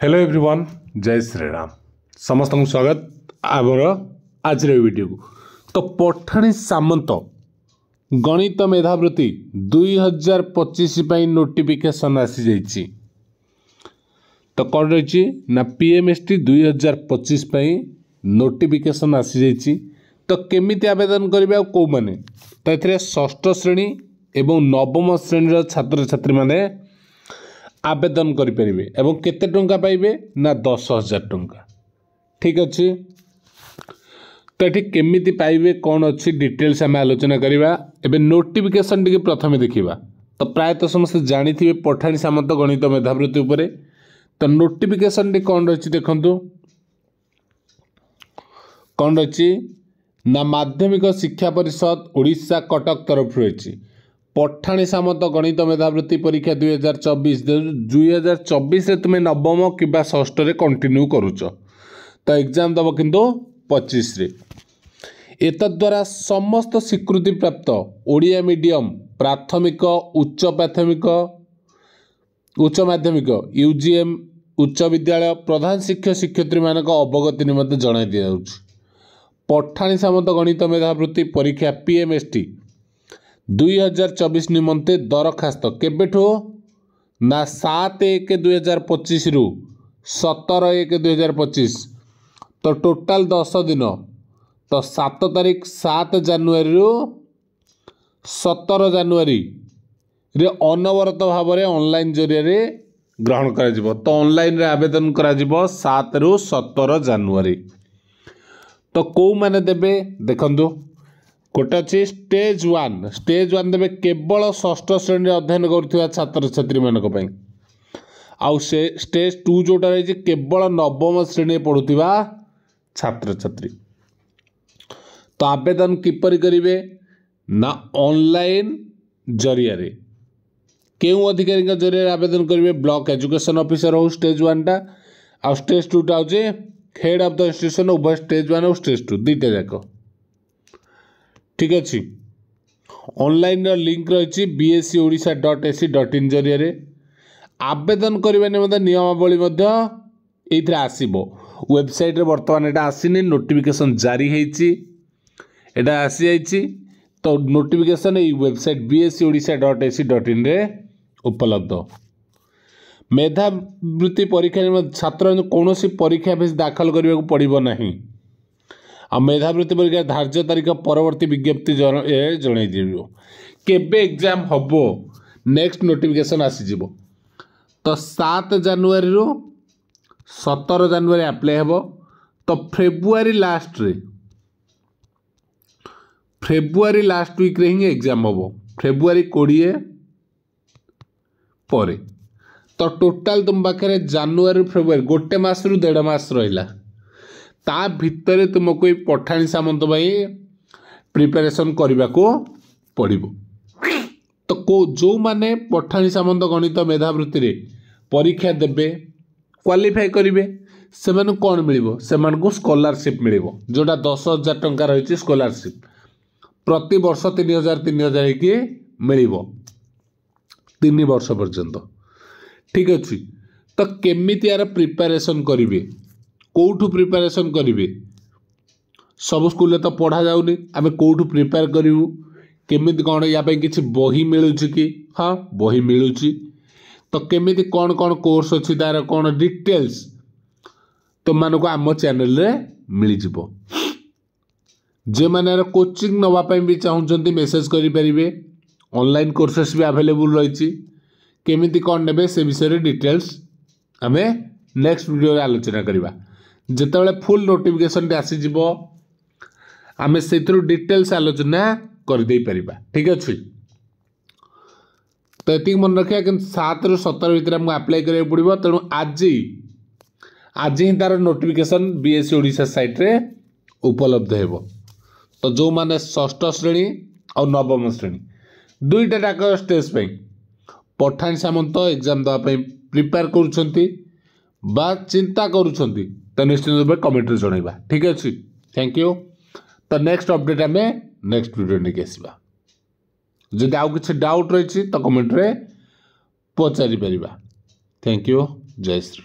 Hello everyone, जय श्री राम। समस्त को स्वागत आमर आज वीडियो को। तो पठाणी सामंत गणित मेधावृत्ति 2025 नोटिफिकेशन आसी जाइए। तो कौन रही ना पीएमएसटी 2025 नोटिफिकेशन आसी जाइए। तो केमिति आवेदन करेंगे कौ मैंने तो ये षष्ठ श्रेणी एवं नवम श्रेणी छात्र छात्री मैंने आवेदन करेंगे एवं केते टंका पाइबे ना 10,000 टंका। ठीक अच्छे। तो ये केमिति पाइबे कौन अच्छी डिटेल्स आम आलोचना करवा। एबे नोटिफिकेशन टी प्रथम देखा। तो प्रायतः समस्त जानी थे पठाणी सामंत गणित मेधावृत्ति उपरे। तो नोटिफिकेशन टी कौन रही देखु कौन रही ना माध्यमिक शिक्षा परिषद ओडिशा कटक तरफ रही पठाणी सामंत गणित मेधावृत्ति परीक्षा 2024 तुम्हें नवम कि षष्ठ कंटिन्यू करुच। तो एग्जाम दब किंतु 25 एतद्वारा समस्त स्वीकृति प्राप्त ओडिया मीडियम प्राथमिक उच्च प्राथमिक उच्च माध्यमिक यूजीएम उच्च विद्यालय प्रधान शिक्षक शिक्षयित्री मान अवगति निमंते जणाई दि जाउछि। पठाणी सामंत गणित मेधावृत्ति परीक्षा पीएमएसटी 2024 निमंते दरखास्त केबेठो ना 7/1/2025 रु 17/1/2025। तो टोटाल 10 दिन। तो 7 तारीख 7 जनवरी रु 17 जनवरी रे अनवरत भाव में ऑनलाइन जरिए ग्रहण करा। तो ऑनलाइन रे आवेदन करा 7 रु 17 जनवरी। तो कौ माने देबे देखंतु गोटे अच्छी स्टेज वन देवे केवल षष्ठ श्रेणी अध्ययन करुवा छात्र छात्री मानी आउ से स्टेज 2 जोटा रही केवल नवम श्रेणी पढ़ुवा छात्र छात्री। तो आवेदन किपर करेंगे ना ऑनलाइन जरिया क्यों अधिकारी जरिए आवेदन करेंगे ब्लॉक एजुकेशन ऑफिसर हो स्टेज 1 टा आ स्टेज 2 टा हूँ हेड ऑफ द इंस्टीट्यूशन उभय स्टेज 1 और स्टेज 2 दुईटा जाक। ठीक अच्छे। ऑनलाइन लिंक रही bscodisha.ac.in जरिए आवेदन करने निमंते नियमावली ये आसब वेबसाइट रे बर्तमान एटा आसीनी नोटिफिकेशन जारी होती एटा आसी जाइए। तो नोटिफिकेशन ये वेबसाइट bscodisha.ac.in रे उपलब्ध। मेधावृत्ति परीक्षा छात्र कौन परीक्षा फीस दाखल करने को पड़ो ना आ मेधावृत्ति परीक्षा धार्य तारीख परवर्ती विज्ञप्ति जन केबे एग्जाम हम नेक्स्ट नोटिफिकेशन आसीज। तो 7 जनवरी रु 17 जनवरी अप्लाई हेब। तो फेब्रुआरी लास्ट वीक रे ही एग्जाम हम फेब्रुआरी 20 पर। तो टोटाल तुम पाखे जनवरी फेब्रुआरी गोटे मास रु 1.5 मास रहा ता भितर तुमको पठाणी सामंत प्रिपेरेसन करने को पड़ो। तो जो माने पठाणी सामंत गणित मेधावृत्ति रे परीक्षा देबे क्वालिफाई करेंगे से कौन मिल से स्कॉलरशिप मिल जोटा 10,000 टंका रही स्कॉलरशिप प्रति वर्ष 3,000 कि मिल 3 वर्ष पर्यंत। ठीक अच्छे। तो केमिति यार प्रिपेरेसन करेंगे कौटू प्रिपेरेसन करेंगे सब स्कूल तो पढ़ा जाऊनी आम कौटू प्रिपेयर करूँ केमिति कौन या किसी बही मिलूँ कि हाँ बही मिलूँ। तो केमिति कौन कौन कोर्स अच्छी तार कौन डिटेल्स तुम मानक आम चैनल रे मिल जाव। जे मैंने कोचिंग नापी भी चाहते मेसेज करेंगे ऑनलाइन कोर्सेस भी अवेलेबल रही केमिति कौन ने से विषय डिटेल्स आम नेक्स्ट वीडियो आलोचना करवा जिते फुल नोटिफिकेशन आसीज आम से डिटेल्स आलोचना करदे पारिबा। ठीक अच्छे। तो ये मन रखा कि 7 रु 17 भितर आमको अप्लाई करा पड़ो। तेणु आज ही तार नोटिफिकेशन बीएससी ओडिशा साइट रे उपलब्ध हो। तो जो माने षष्ठ श्रेणी और नवम श्रेणी दुईटा डाक स्टेज पठाणी सामंत एग्जाम देवाई प्रिपेयर करुँच चिंता करुँच तो निश्चित रूप में कमेंट जनइबा। ठीक अच्छे। Thank you. तो नेक्स्ट अपडेट आम नेक्स्ट वीडियो नहीं आसवा। जदि आउ किसी डाउट रही तो कमेंट रे पचारि परिबा। Thank you. जय श्री।